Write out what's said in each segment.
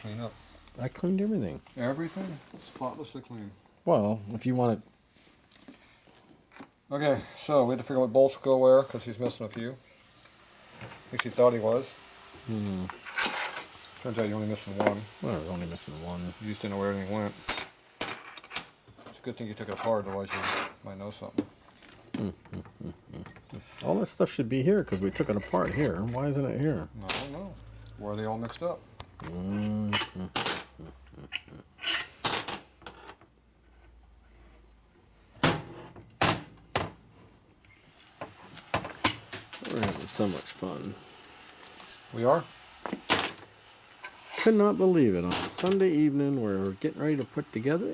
clean up. I cleaned everything. Everything? Spotlessly clean. Well, if you want it. Okay, so we had to figure out what bolts go where, because he's missing a few. At least he thought he was. Turns out you're only missing one. Well, I was only missing one. You just didn't know where everything went. It's a good thing you took it apart, otherwise you might know something. All that stuff should be here because we took it apart here. Why isn't it here? I don't know. Where are they all mixed up? We're having so much fun. We are? Could not believe it. On a Sunday evening, we're getting ready to put together.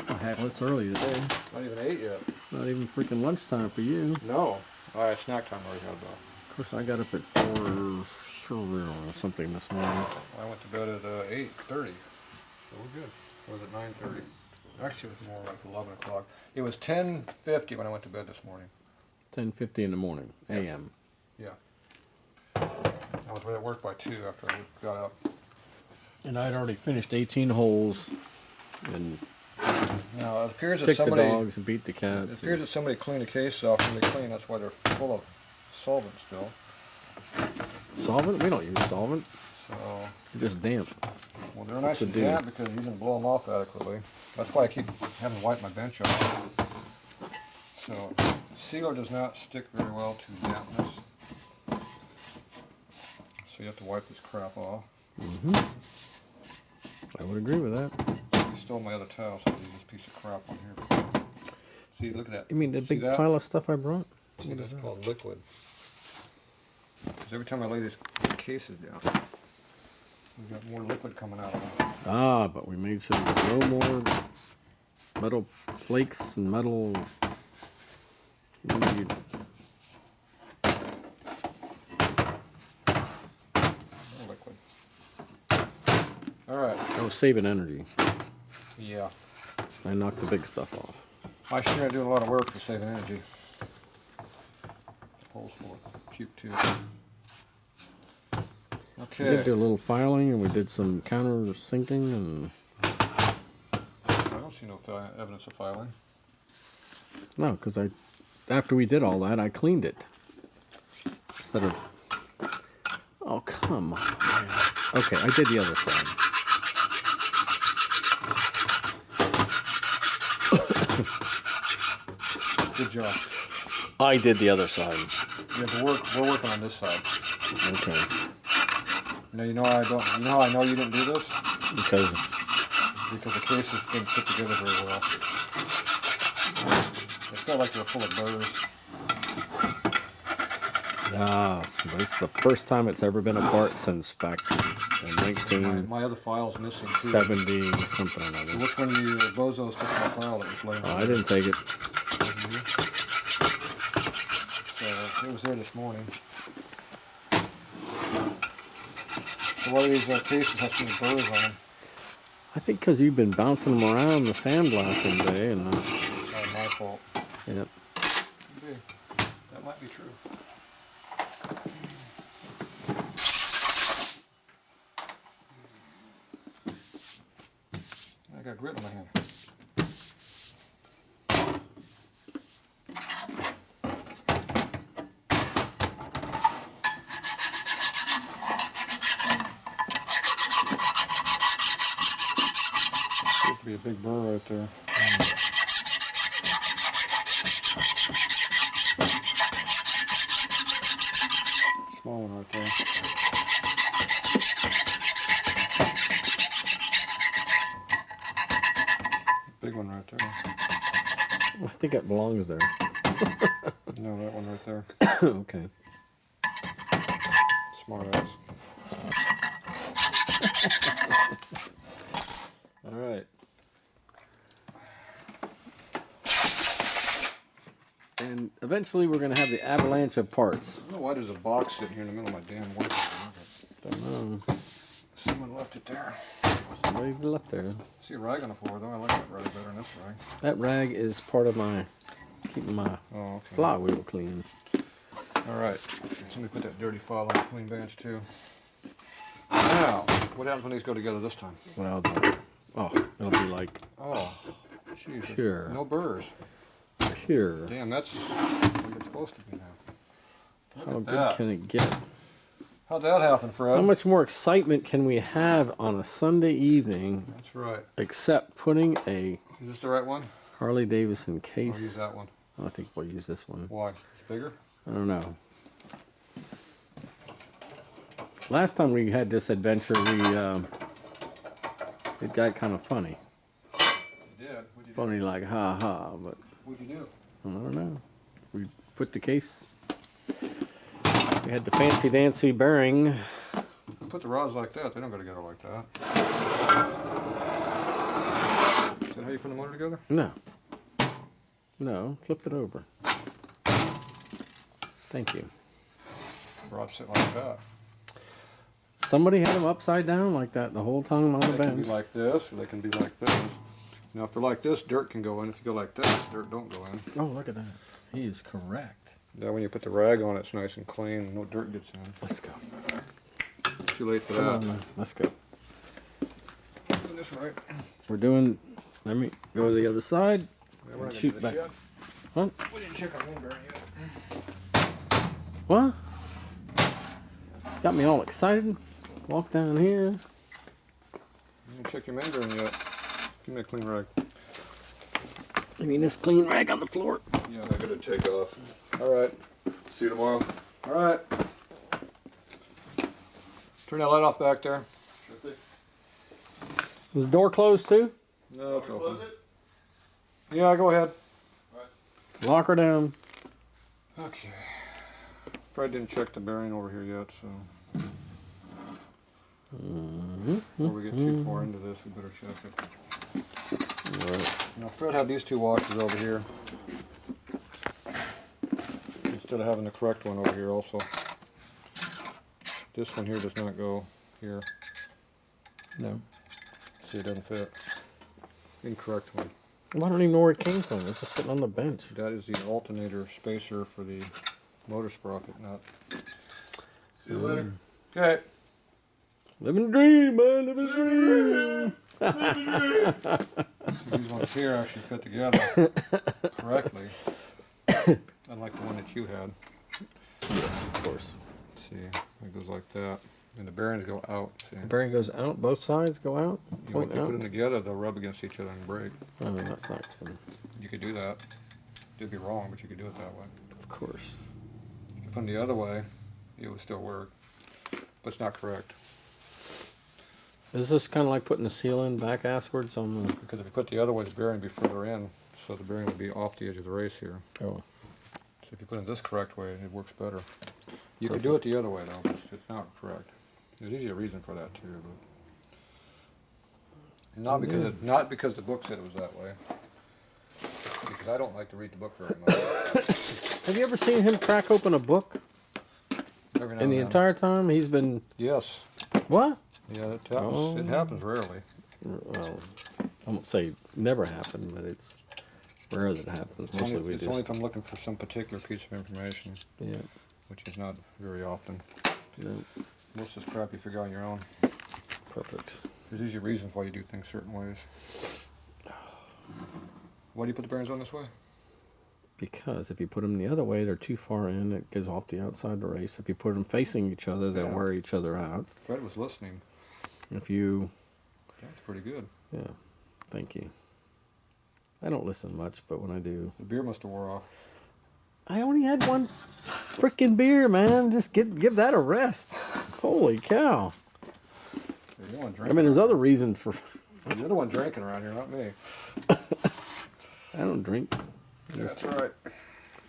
Oh, heck, it's early today. Not even 8 yet. Not even freaking lunchtime for you. No. Alright, snack time already had though. Of course, I got up at 4 or something this morning. I went to bed at 8:30. So we're good. Or was it 9:30? Actually, it was more like 11 o'clock. It was 10:50 when I went to bed this morning. 10:50 in the morning, a.m. Yeah. I was at work by 2 after I got up. And I'd already finished 18 holes and Now, it appears that kicked the somebody... dogs and beat the cats. It appears that somebody cleaned the case off when they clean. That's why they're full of solvent still. Solvent? We don't use solvent. So... They're just damp. Well, they're nice and damp because you didn't blow them off adequately. That's why I keep having to wipe my bench off. So, sealer does not stick very well to dampness. So you have to wipe this crap off. I would agree with that. I stole my other towel, so I leave this piece of crap on here. See, look at that. You mean the See big that? pile of stuff I brought? See, this is called liquid. Because every time I lay these cases down, we've got more liquid coming out of them. Ah, but we made sure there was no more metal flakes and metal... Liquid. Alright. I was saving energy. Yeah. I knocked the big stuff off. I sure am doing a lot of work for saving energy. Holes full of puke too. Okay. We did do a little filing and we did some counter sinking and... I don't see no evidence of filing. No, because after we did all that, I cleaned it. Instead of... Oh, come on. Man. Okay, I did the other side. Good job. I did the other side. Yeah, but we're working on this side. Okay. Now you know how I know you didn't do this? Because the case has been put together very well. It felt like they were full of burrs. but it's the first time it's ever been apart since factory in My other file's missing too. 1970 something or other. So which one of you bozos took my file that was laying Oh, on I didn't take it. So it was there this morning. So one of these cases has some burrs on them. I think because you've been bouncing them around the sandblasting day, and That's my fault. Yep. Maybe. That might be true. I got grit in my hand. Seems to be a big burr right there. Small one right there. Big one right there. I think it belongs there. No, that one right there. Okay. Smart ass. All right. And eventually we're going to have the avalanche of parts. I don't know why there's a box sitting here in the middle of my damn work. Don't know. Someone left it there. Somebody left there. I see a rag on the floor though. I like that rag better than this rag. That rag is part of my keeping my Oh, okay. flywheel clean. Alright, let me put that dirty file on the clean bench too. Now, what happens when these go together this time? Well done. Oh, it'll be like Oh, Jesus. Pure. No burrs. pure. Damn, that's what it's supposed to be now. How good can it get? How'd that happen, Fred? How much more excitement can we have on a Sunday evening? That's right. Except putting a Is this the right one? Harley Davidson I'll case. use that one. I think we'll use this one. Why? It's bigger? I don't know. Last time we had this adventure, it got kind of funny. It did. What'd you Funny like ha ha, but What'd you do? I don't know. We put the case. We had the fancy dancy bearing. Put the rods like that. They don't go together like that. Is that how you put the motor together? No. No, flip it over. Thank you. Rods sit like that. Somebody had them upside down like that the whole time on the They can be bench. like this, or they can be like this. Now, if they're like this, dirt can go in. If you go like this, dirt don't go in. Oh, look at that. He is correct. Now, when you put the rag on, it's nice and clean. No dirt gets in. Let's go. Too late for Come that. on, man. Let's go. Doing this right. We're doing. Let me go to the other side. Yeah, we're not gonna Shoot do back. this yet. What? We didn't check our membrane yet. What? Got me all excited. Walk down here. You didn't check your membrane yet. Give me a clean rag. I mean, this clean rag on the floor. Yeah, I gotta take off. All right. See you tomorrow. All right. Turn that light off back there. Is the door closed too? No, it's open. Yeah, go ahead. Lock her down. Okay. Fred didn't check the bearing over here yet, so before we get too far into this, we better check it. Right. Now, Fred had these two washers over here instead of having the correct one over here also. This one here does not go here. No. See, it doesn't fit. Incorrect one. I don't even know where it came from. It's just sitting on the bench. That is the alternator spacer for the motor sprocket nut. See you later. Okay. Living the dream, man. Living the dream. These ones here actually fit together correctly, unlike the one that you had. Yes, of course. Let's see, it goes like that, and the bearings go out. See? The bearing goes out. Both sides go out. If Point you out. put them together, they'll rub against each other and break. Oh, that's not good. You could do that. It'd be wrong, but you could do it that way. Of course. If you put them the other way, it would still work, but it's not correct. Is this kind of like putting the seal in back asswards on the... Because if you put the other way, the bearing would be further in, so the bearing would be off the edge of the race here. Oh. So if you put it this correct way, it works better. You can do it the other way though, but it's not correct. There's usually a reason for that too, but not because the book said it was that way. Because I don't like to read the book very much. Have you ever seen him crack open a book? Every now In and the then. entire time he's been... Yes. What? Yeah, it happens. It happens rarely. Well, I won't say never happened, but it's rare that it happens. It's, Mostly only, we it's just... only if I'm looking for some particular piece of information, Yeah. which is not very often. No, Most of this crap you figure out on your own. perfect. There's usually reasons why you do things certain ways. Why do you put the bearings on this way? Because if you put them the other way, they're too far in. It goes off the outside of the race. If you put them facing each other, they'll Yeah. wear each other out. Fred was listening. If you... That's pretty good. Yeah. Thank you. I don't listen much, but when I do... The beer must have wore off. I only had one freaking beer, man. Just give that a rest. Holy cow. You're the one I drinking. mean, there's other reasons for... You're the one drinking around here, not me. I don't drink. That's right.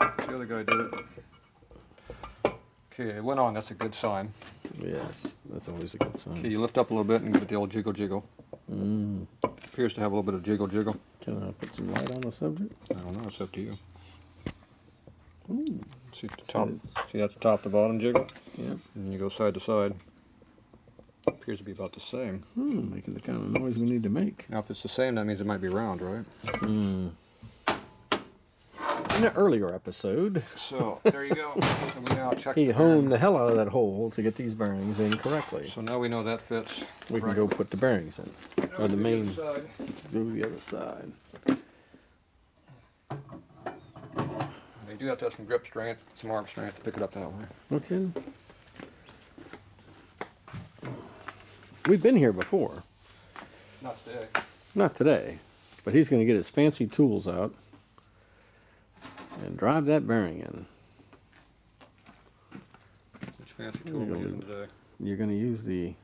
The other guy did it. Okay, it went on. That's a good sign. Yes, that's always a good Okay, sign. you lift up a little bit and give it the old jiggle jiggle. Mm. Appears to have a little bit of jiggle jiggle. Can I put some light on the subject? I don't know. It's up to you. Ooh. See at the top. See at the top to bottom jiggle, Yeah. and then you go side to side. Appears to be about the same. Making the kind of noise we need to make. Now, if it's the same, that means it might be round, right? In an earlier episode, So there you go. So we now check he the honed the hell out of that hole to get these bearings in correctly. So now we know that fits. We can go put the bearings in. Or the main. Side. Go to the other side. You do have to have some grip strength, some arm strength to pick it up that way. Okay. We've been here before. Not today. Not today. But he's going to get his fancy tools out and drive that bearing in. Which fancy tool are we using today? You're going to use the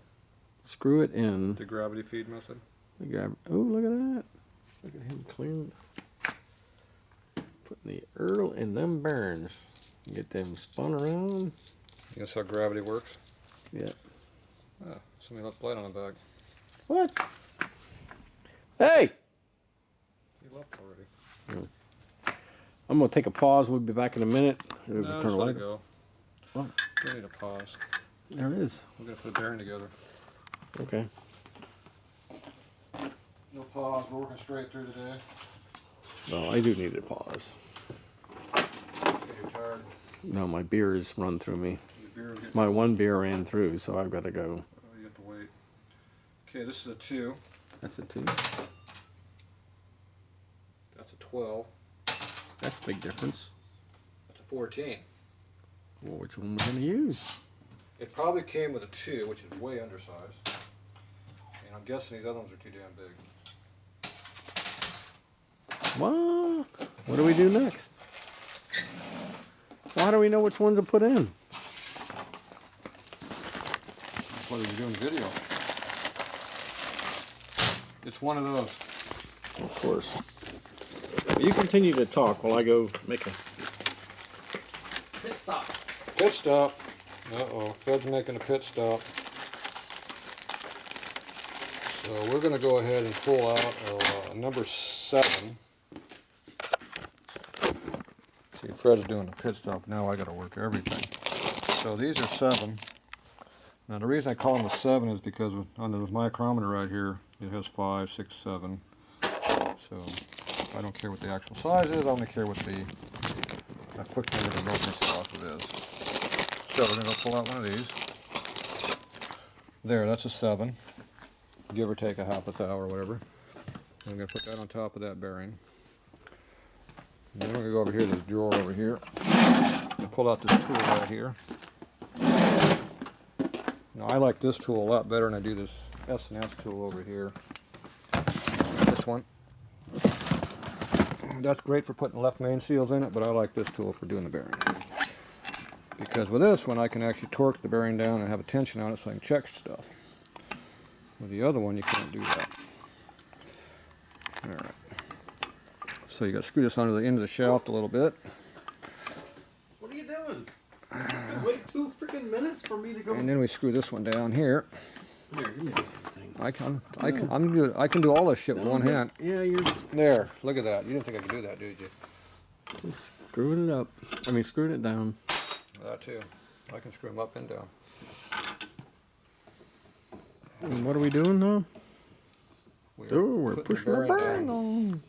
screw it in. The gravity feed method? Oh, look at that. Look at him clearing. Putting the Earl in them bearings. Get them spun around. Guess how gravity works? Yeah. Ah, somebody left light on the bag. What? Hey! You left already. I'm going to take a pause. We'll be back in a minute. No, just let it go. What? We need a pause. There it is. We're going to put a bearing together. Okay. No pause. We're working straight through today. Well, I do need a pause. You're tired. No, my beer has run through me. Your beer is getting My one beer ran through, so I've got to go. Oh, you have to wait. Okay, this is a 2. That's a 2. That's a 12. That's a big difference. That's a 14. Well, which one are we going to use? It probably came with a 2, which is way undersized. And I'm guessing these other ones are too damn big. What? What do we do next? Well, how do we know which one to put in? That's why we're doing video. It's one of those. Of course. You continue to talk while I go make a pit stop. Pit stop. Uh-oh, Fed's making a pit stop. So we're going to go ahead and pull out our number 7. See, Fred's doing a pit stop. Now I got to work everything. So these are 7. Now the reason I call them a 7 is because on the micrometer right here, it has 5, 6, 7. So I don't care what the actual size is. I only care what the quick limit of rope off it is. So we're going to pull out one of these. There, that's a 7. Give or take a half a thou or whatever. I'm going to put that on top of that bearing. And then we're going to go over here to this drawer over here. And pull out this tool right here. Now I like this tool a lot better than I do this S&S tool over here. This one. That's great for putting left main seals in it, but I like this tool for doing the bearing. Because with this one I can actually torque the bearing down and have a tension on it so I can check stuff. With the other one you can't do that. Alright. So you got to screw this onto the end of the shaft a little bit. What are you doing? You wait 2 freaking minutes for me to go. And then we screw this one down here. Here, give me that thing. I can do all this shit with one hand. Yeah, you're There, look at that. You didn't think I could do that, did you? just screwing it up. I mean, screwing it down. That too. I can screw them up and down. And what are we doing now? We're putting pushing the bearing on.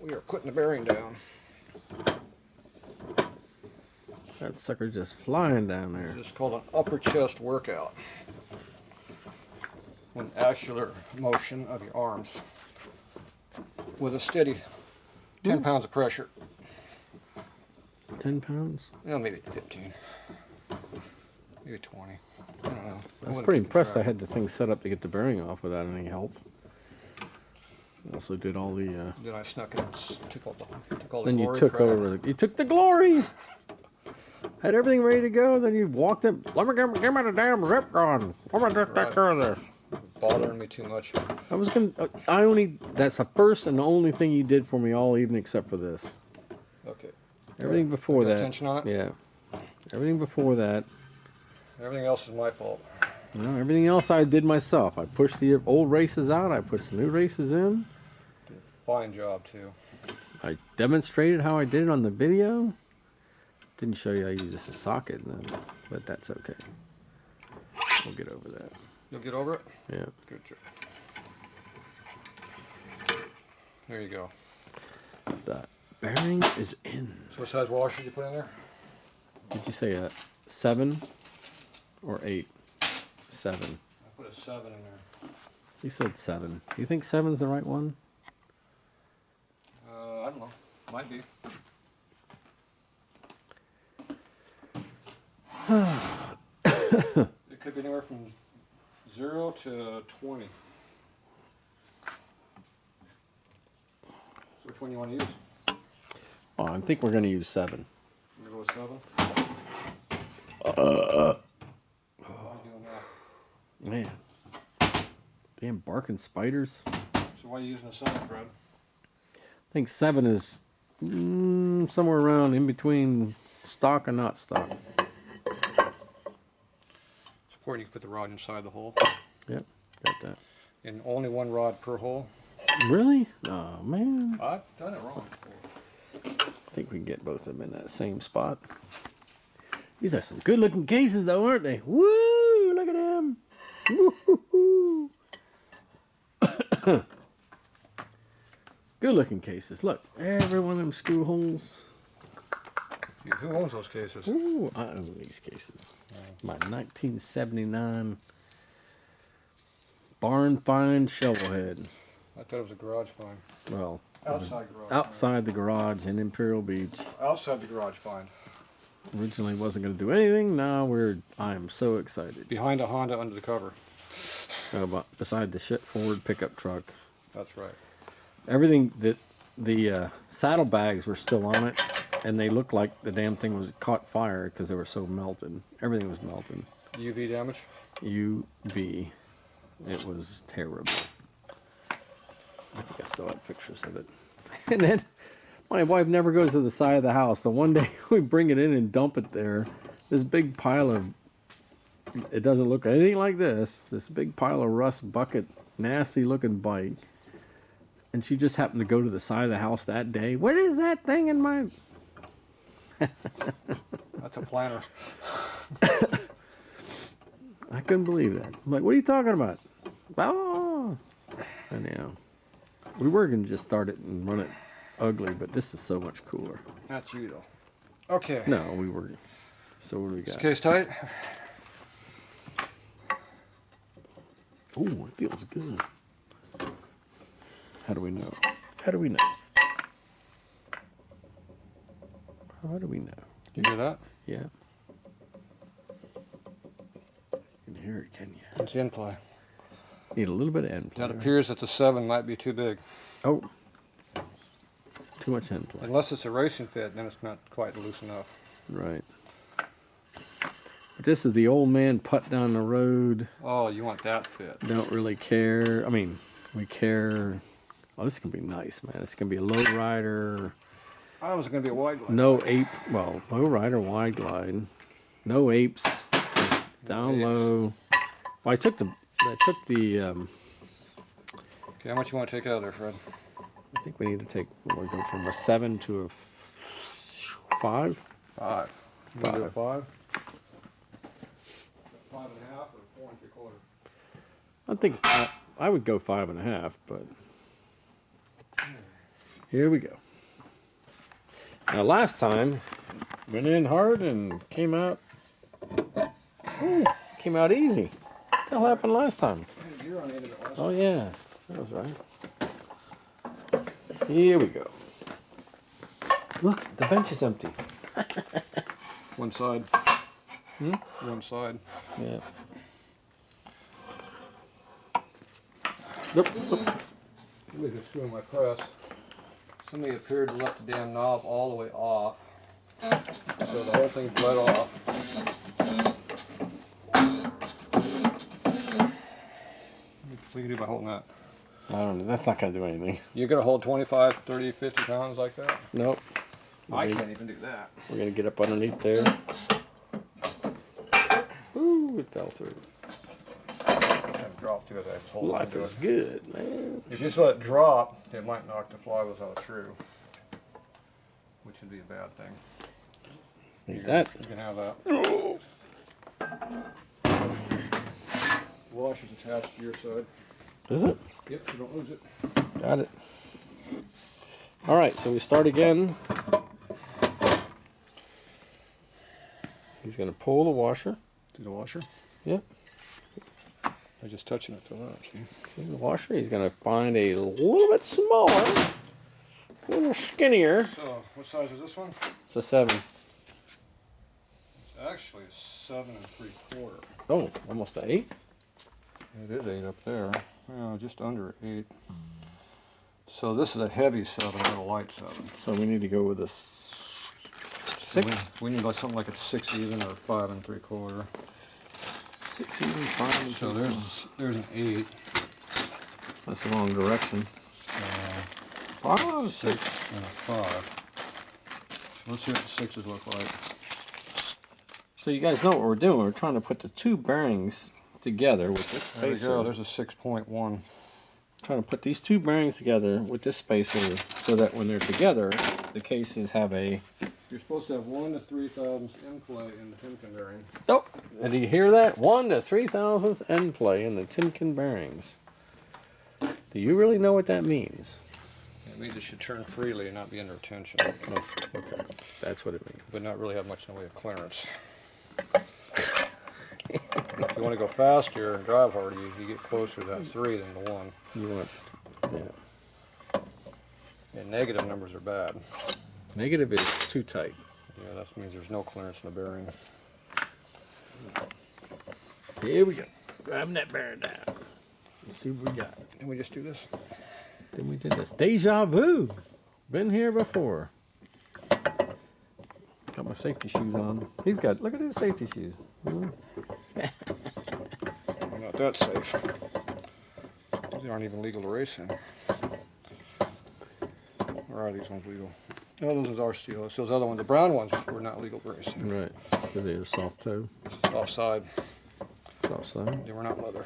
We are putting the bearing down. That sucker's just flying down there. It's called an upper chest workout. With axial motion of your arms. With a steady 10 pounds of pressure. 10 pounds? Well, maybe 15. Maybe 20. I don't know. I was pretty impressed I had the thing set up to get the bearing off without any help. Also did all the... Then I snuck in and took all the then you glory took credit. over the... You took the glory! Had everything ready to go, then you walked in. Let me give me the damn zip gun. Let me just take care of this. Bothering me too much. I was gonna... That's the first and the only thing you did for me all evening except for this. Okay. Everything before that... Tension on it? Yeah. Everything before that... Everything else is my fault. No, everything else I did myself. I pushed the old races out. I put the new races in. Did a fine job too. I demonstrated how I did it on the video. Didn't show you I used this as a socket, but that's okay. We'll get over that. You'll get over it? Yeah. Good job. There you go. That bearing is in. So what size washer did you put in there? Did you say a 7 or 8? 7. I put a 7 in there. You said 7. You think 7's the right one? I don't know. Might be. It could be anywhere from 0 to 20. So which one you want to use? Oh, I think we're going to use 7. You go with 7? Why are you doing that? Man. Damn barking spiders. So why are you using a 7, Fred? I think 7 is somewhere around in between stock and not stock. It's important you can put the rod inside the hole. Yep, got that. And only one rod per hole. Really? Oh, man. I've done it wrong before. I think we can get both of them in that same spot. These are some good-looking cases, though, aren't they? Woo! Look at them. Woo-hoo-hoo. Good-looking cases. Look, every one of them screw holes. Who owns those cases? Ooh, I own these cases. My 1979 barn find shovelhead. I thought it was a garage find. Well, Outside garage. outside the garage in Imperial Beach. Outside the garage find. Originally wasn't going to do anything. Now I am so excited. Behind a Honda under the cover. Beside the Ford pickup truck. That's right. Everything that the saddlebags were still on it, and they looked like the damn thing was caught fire because they were so melted. Everything was melted. UV damage? UV. It was terrible. I think I still have pictures of it. And then my wife never goes to the side of the house. So one day we bring it in and dump it there. This big pile of, it doesn't look anything like this. This big pile of rust bucket, nasty looking bike. And she just happened to go to the side of the house that day. What is that thing in my... That's a planter. I couldn't believe that. I'm like, what are you talking about? Oh. Anyhow, we were going to just start it and run it ugly, but this is so much cooler. Not you, though. Okay. No, we were. So what do we Is got? the case tight? Oh, it feels good. How do we know? How do we know? How do we know? You hear that? Yeah. You can hear it, can you? It's end play. Need a little bit of end play. That appears that the 7 might be too big. Oh. Too much end play. Unless it's a racing fit, then it's not quite loose enough. Right. But this is the old man putt down the road. Oh, you want that fit. Don't really care. I mean, we care. Oh, this is going to be nice, man. It's going to be a low rider. I was going to be a wide glide. No ape. Well, low rider, wide glide. No apes. Down apes. low. Well, I took the. Okay, how much you want to take out of there, Fred? I think we need to take. We're going from a 7 to a 5. 5. You want to do a 5? 5.5 or 4 3/4? I think I would go 5.5, but here we go. Now, last time went in hard and came out. Ooh, came out easy. What the hell happened last time? You're on the end of it last Oh yeah, that was right. Here we go. Look, the bench is empty. One side. Hmm? One side. Yeah. Nope. We could screw my press. Somebody appeared to let the damn knob all the way off. So the whole thing bled off. What do you do by holding that? I don't know. That's not going to do anything. You're going to hold 25, 30, 50 pounds like that? Nope. I can't even do that. We're going to get up underneath there. Ooh, it fell through. It dropped through as I hold on Life to is it. good, man. If you just let it drop, it might knock the flywheels out through, which would be a bad thing. Need that. You can have that. Washer's attached to your side. Is it? Yep, so don't lose it. Got it. All right, so we start again. He's going to pull the washer. Do the washer? Yep. I'm just touching it, fill out. See? See the washer. He's going to find a little bit smaller, a little skinnier. So, what size is this one? It's a 7. It's actually a 7 3/4. Oh, almost an 8. It is 8 up there. Yeah, just under 8. So this is a heavy 7, not a light 7. So we need to go with a 6. We need like something like a 6 even or 5 3/4. 6 even, 5 and So there's an 8. That's the wrong direction. So 6 and a 5. So let's see what the 6s look like. So you guys know what we're doing. We're trying to put the 2 bearings together with this spacer. There you go. There's a 6.1. Trying to put these 2 bearings together with this spacer so that when they're together, the cases have a... You're supposed to have 1 to 3 thousandths end play in the Timken bearing. Oh, did you hear that? 1 to 3 thousandths end play in the Timken bearings. Do you really know what that means? It means it should turn freely and not be under tension. Oh, okay. That's what it means. But not really have much in the way of clearance. If you want to go faster and drive harder, you get closer to that 3 than the 1. You want... Yeah. And negative numbers are bad. Negative is too tight. Yeah, that means there's no clearance in the bearing. Here we go. Grabbing that bearing down. Let's see what we got. Can we just do this? Then we did this. Deja vu. Been here before. Got my safety shoes on. He's got, look at his safety shoes. Not that safe. They aren't even legal to race in. Or are these ones legal? No, those ones are steel. It's those other ones. The brown ones were not legal to race in. Right. Because they're soft toe. Offside. Soft side. They were not leather.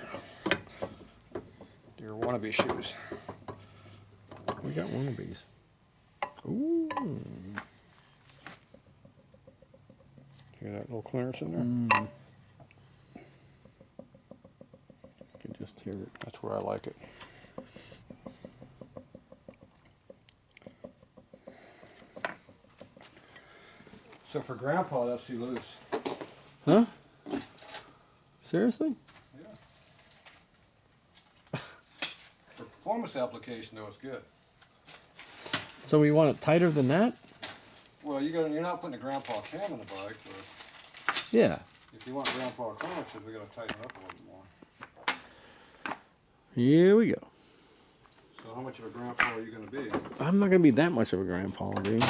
They were wannabe shoes. We got one of these. Ooh. Hear that little clearance in there? Mm. You can just hear it. That's where I like it. So for Grandpa, that's too loose. Huh? Seriously? Yeah. For performance application, though, it's good. So we want it tighter than that? Well, you're not putting a Grandpa cam in the bike, but Yeah. if you want Grandpa clearances, we got to tighten it up a little more. Here we go. So how much of a Grandpa are you going to be? I'm not going to be that much of a grandpa, dude.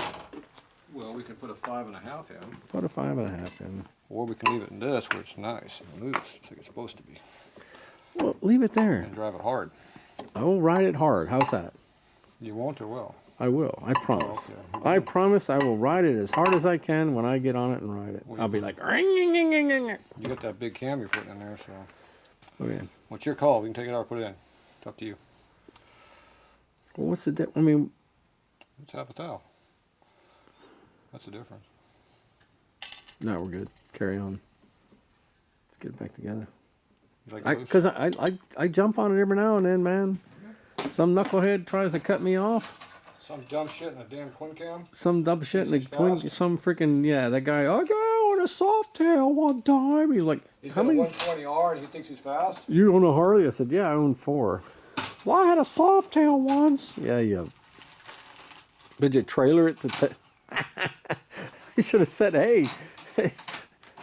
Well, we can put a 5.5 in. Put a 5.5 in. Or we can leave it in this where it's nice and loose, like it's supposed to be. Well, leave it there. And drive it hard. I will ride it hard. How's that? You won't or will? I will. I promise. Okay. I promise I will ride it as hard as I can when I get on it and ride it. Well, I'll be like, ring, ring, ring, ring, ring. You got that big cam you're putting in there, so. Oh, yeah. What's your call? We can take it out or put it in. It's up to you. Well, what's the I mean, It's half a thou. That's the difference. no, we're good. Carry on. Let's get it back together. You like it loose? Because I jump on it every now and then, man. Some knucklehead tries to cut me off. Some dumb shit in a damn twin cam? Some dumb shit in the He's twin. fast. Some freaking, yeah, that guy, I got on a soft tail one time. He's like, He's how got many? a 120R and he thinks he's fast? You own a Harley? I said, yeah, I own 4. Well, I had a soft tail once. Yeah, yeah. Did you trailer it to? You should have said, hey.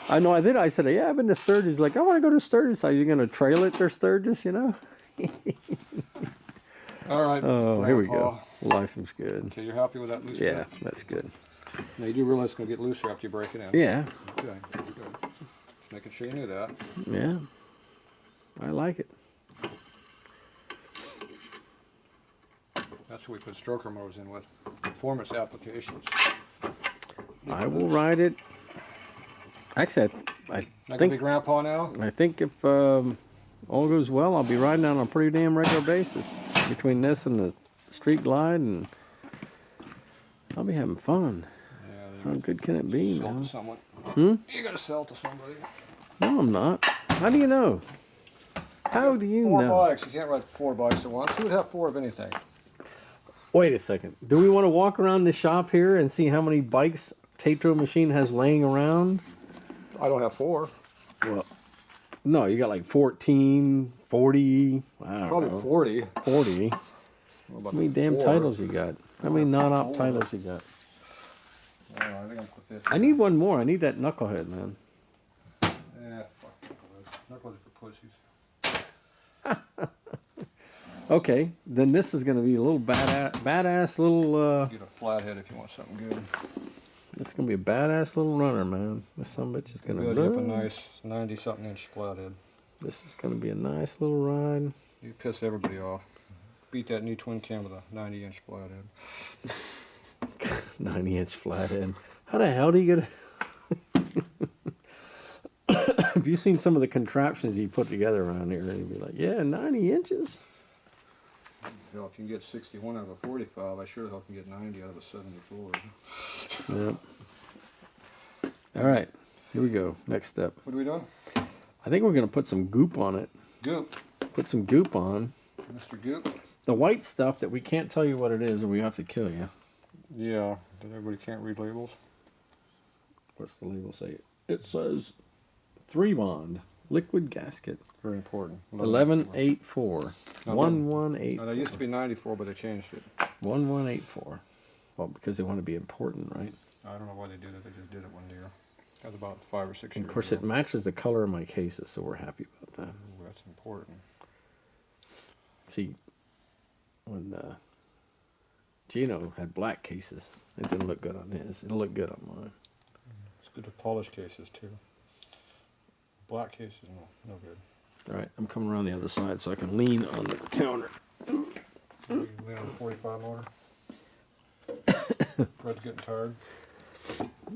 I know I did. I said, yeah, I've been to Sturgis. He's like, I want to go to Sturgis. Are you going to trail it to Sturgis, you know? All right. Oh, here we Grandpa. go. Life is good. Okay, you're happy with that loose Yeah, bit? that's good. Now you do realize it's going to get looser after you break it in. Yeah, Okay, good. Just making sure you knew that. yeah. I like it. That's what we put stroker motors in with. Performance applications. I will ride it. Actually, I Not going to be think Grandpa now? if all goes well, I'll be riding on a pretty damn regular basis between this and the street glide, and I'll be having fun. Yeah, How good can it be, sell man? to someone. Hmm? You got to sell to somebody. No, I'm not. How do you know? How do you 4 know? bikes. You can't ride 4 bikes at once. Who would have 4 of anything? Wait a second. Do we want to walk around the shop here and see how many bikes Tatro machine has laying around? I don't have 4. Well, no, you got like 14, 40, I don't Probably know. 40. 40. How many damn 4? titles you got? How many non-op titles you got? I think I'm for 50. I need one more. I need that knucklehead, man. Yeah, fuck Knucklehead. Knucklehead for pussies. Okay, then this is going to be a little badass little, Get a flathead if you want something good. it's going to be a badass little runner, man. This sumbitch is going to Build you up a run. nice 90-something inch flathead. This is going to be a nice little ride. You piss everybody off. Beat that new twin cam with a 90-inch flathead. 90-inch flathead. How the hell do you get Have you seen some of the contraptions he put together around here? And he'd be like, yeah, 90 inches? You know, if you can get 61 out of a 45, I sure hope you can get 90 out of a 74. Yep. All right, here we go. Next step. What are we doing? I think we're going to put some goop on it. Goop. Put some goop on. Mr. Goop? The white stuff that we can't tell you what it is or we have to kill you. Yeah. That everybody can't read labels? What's the label say? It says 3 bond. Liquid gasket. Very important. 1184. 1184. Now, that used to be 94, but they changed it. 1184. Well, because they want to be important, right? I don't know why they did it. They just did it one year. That was about 5 or 6 years And of course, ago. it matches the color of my cases, so we're happy about that. Ooh, that's important. See, when Gino had black cases, it didn't look good on his. It'll look good on mine. It's good with polished cases, too. Black cases, no good. All right, I'm coming around the other side so I can lean on the counter. You lean on the 45 motor. Fred's getting tired.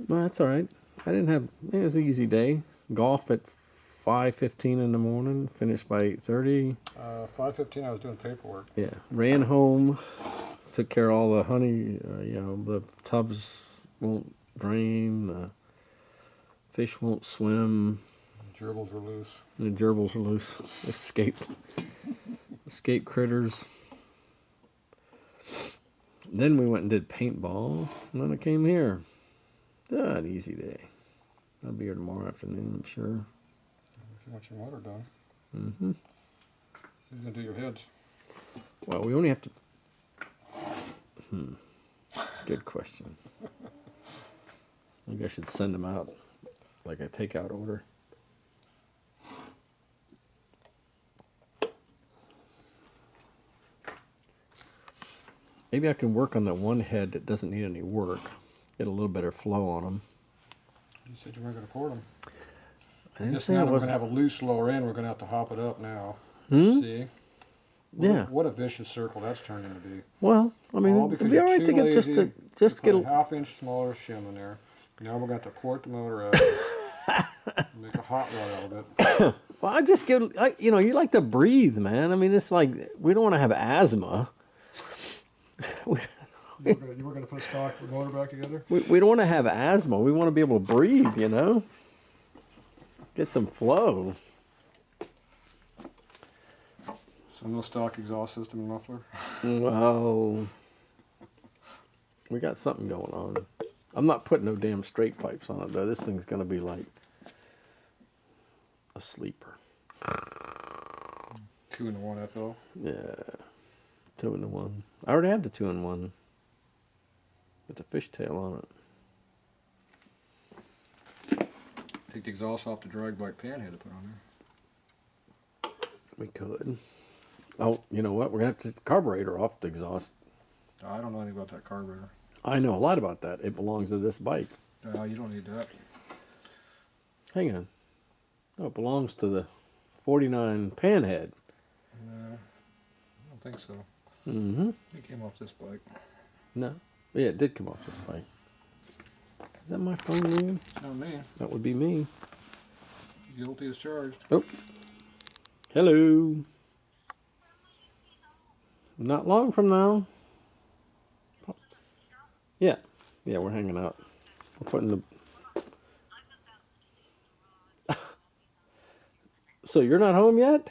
Well, that's all right. It was an easy day. Golf at 5:15 in the morning, finished by 8:30. 5:15, I was doing paperwork. Yeah, ran home, took care of all the honey, the tubs won't drain, the fish won't swim. Gerbils were loose. The gerbils are loose. Escaped critters. Then we went and did paintball. And then I came here. An easy day. I'll be here tomorrow afternoon, I'm sure. If you want your motor done. Mm-hmm. Who's going to do your heads? Well, we only have to... Good question. Maybe I should send them out like a takeout order. Maybe I can work on that one head that doesn't need any work. Get a little better flow on them. You said you weren't going to port them. I didn't Just say now I we're going to wasn't. have a loose lower end. We're going to have to hop it up now. Hmm? See? Yeah. What a vicious circle that's turned into be. Well, I mean, All it'd because be all you're right too to get lazy just to get put a a half-inch smaller shim in there. Now we're going to port the motor out. Make a hot rod out of it. Well, you like to breathe, man. I mean, it's like we don't want to have asthma. You were going to put stock the motor back together? We don't want to have asthma. We want to be able to breathe, Get some flow. So no stock exhaust system and muffler? Well, we got something going on. I'm not putting no damn straight pipes on it, though. This thing's going to be like a sleeper. 2-in-1 FL? Yeah. 2-in-1. I already had the 2-in-1 with the fishtail on it. Take the exhaust off the drag bike panhead to put on there. We could. Oh, you know what? We're going to have to take the carburetor off the exhaust. I don't know anything about that carburetor. I know a lot about that. It belongs to this bike. You don't need that. Hang on. No, it belongs to the 49 panhead. No, I don't think so. Mm-hmm. It came off this bike. No. Yeah, it did come off this bike. Is that my phone ringing? It's not me. That would be me. Guilty as charged. Oh. Hello. Not long from now. Yeah. Yeah, we're hanging out. We're putting the... So you're not home yet?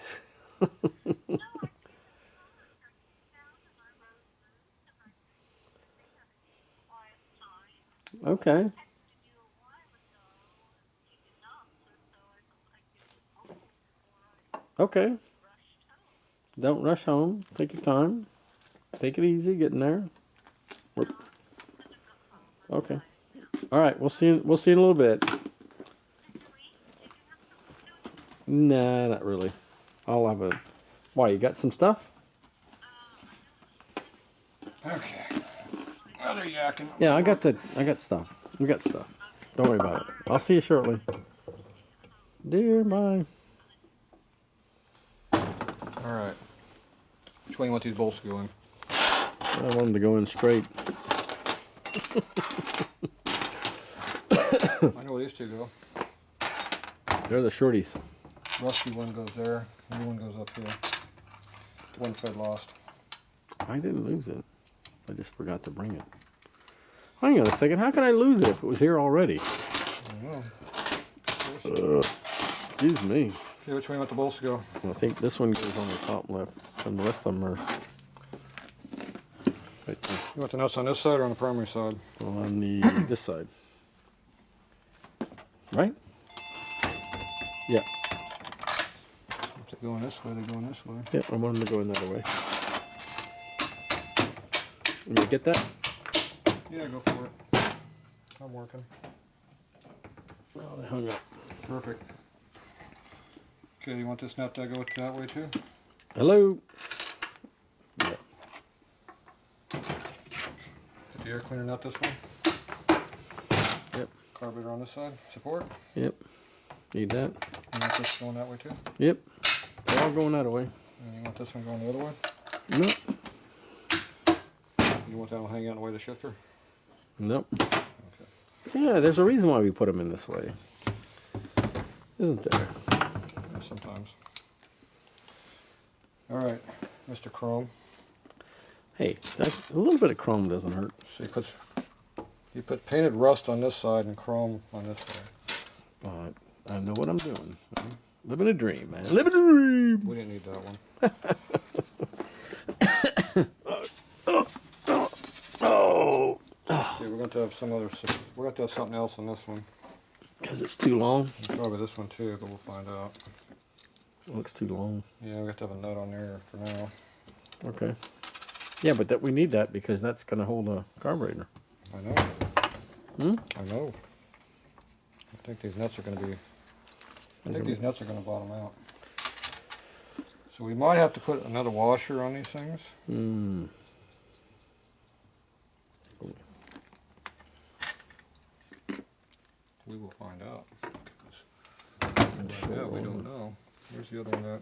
Okay. Okay. Don't rush home. Take your time. Take it easy. Getting there. Okay. All right. We'll see. We'll see in a little bit. Nah, not really. I'll have a. Why? You got some stuff? Okay. Other yakking. Yeah, I got stuff. We got stuff. Don't worry about it. I'll see you shortly. Dear, bye. All right. Which way you want these bolts to go in? I want them to go in straight. I know where these two go. They're the shorties. Rusty one goes there. New one goes up here. The one Fred lost. I didn't lose it. I just forgot to bring it. Hang on a second. How could I lose it if it was here already? I don't know. Excuse me. Okay, which way you want the bolts to go? I think this one goes on the top left, and the rest of them are right there. You want the nuts on this side or on the primary side? On the this side. Right? Yeah. If they're going this way, they're going this way. Yeah, I want them to go in that way. You get that? Yeah, go for it. I'm working. Oh, they hung up. Perfect. Okay, you want this nut to go that way too? Hello? Yeah. Get the air cleaner nut this way. Yep. Carburetor on this side. Support. Yep. Need that? You want this going that way too? Yep. They're all going that way. And you want this one going the other way? Nope. You want that one hanging out in the way of the shifter? Nope. Okay. Yeah, there's a reason why we put them in this way. Isn't there? Yeah, sometimes. All right, Mr. Chrome. Hey, a little bit of chrome doesn't hurt. So you put painted rust on this side and chrome on this side. I know what I'm doing. I'm living a dream, man. Living a dream. We didn't need that one. Oh. Okay, we're going to have we're going to have something else on this one. Because it's too long. Probably this one too, but we'll find out. It looks too long. Yeah, we have to have a nut on there for now. Okay. Yeah, but we need that because that's going to hold a carburetor. I know. I know. I think these nuts are going to be. I think these nuts are going to bottom out. So we might have to put another washer on these things. We will find out. Yeah, we don't know. Where's the other one at?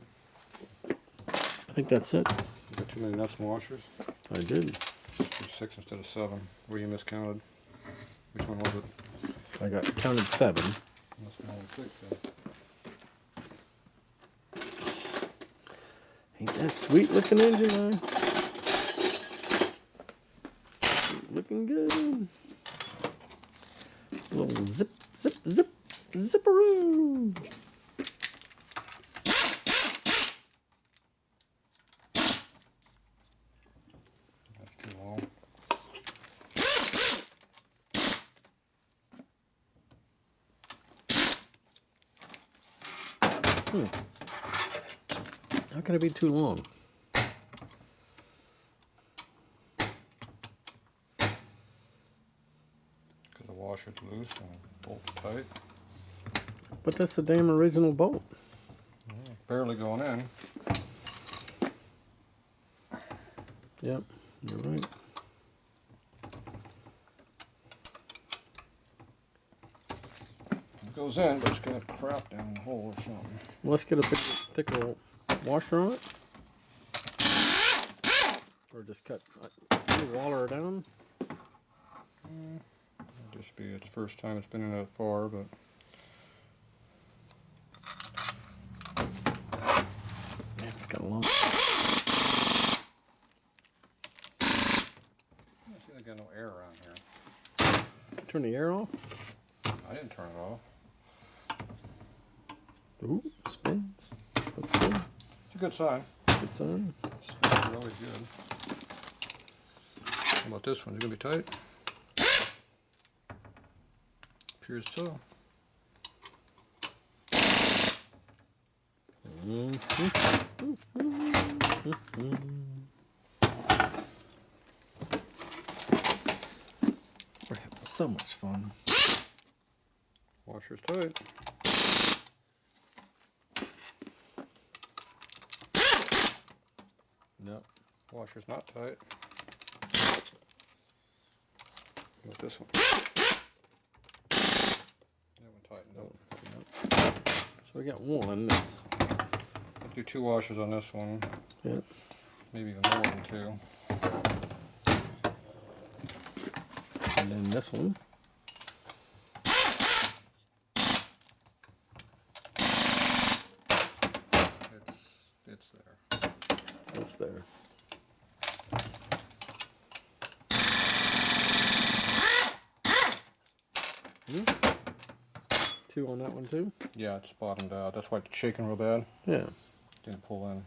I think that's it. You got too many nuts and washers? I did. There's 6 instead of 7. Where you miscounted? Which one was it? I got counted 7. Must be more than 6 then. Ain't that sweet looking engine, man? Looking good. A little zip, zip, zip, zipperoo. That's too long. How can it be too long? Because the washer's loose and the bolt's tight. But that's the damn original bolt. Barely going in. Yep, you're right. It goes in, but it's got crap down in the hole or something. Let's get a thicker washer on it. Or just cut, waller it down. It'll just be its first time it's been in that far, but Man, it's got a long. I see they got no air around here. Turn the air off. I didn't turn it off. Ooh, spins. That's good. It's a good sign. Good sign. Spins are always good. How about this one? Is it gonna be tight? Cheers to. We're having so much fun. Washer's tight. Nope. Washer's not tight. With this one. That one tightened up. So we got one. That's, I'll do 2 washers on this one. yep. Maybe even more than 2. And then this one. It's there. That's there. Two on that one too? Yeah, it's bottomed out. That's why it's shaking real bad. Yeah. Didn't pull in.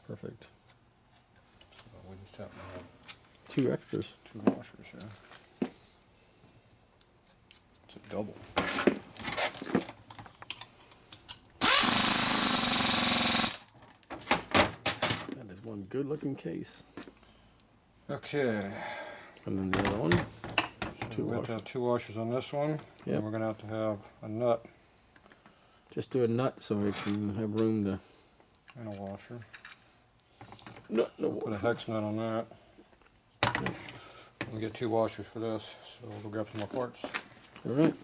Perfect. So we just have to have 2 extras. 2 washers here. It's a double. That is one good looking case. Okay. And then the other one. So we have to have 2 washers on this one. Yep. And we're going to have a nut Just do a nut so we can have room to. and a washer. Nut, no Put a water. hex nut on that. We'll get 2 washers for this, so we'll go grab some more parts. All right.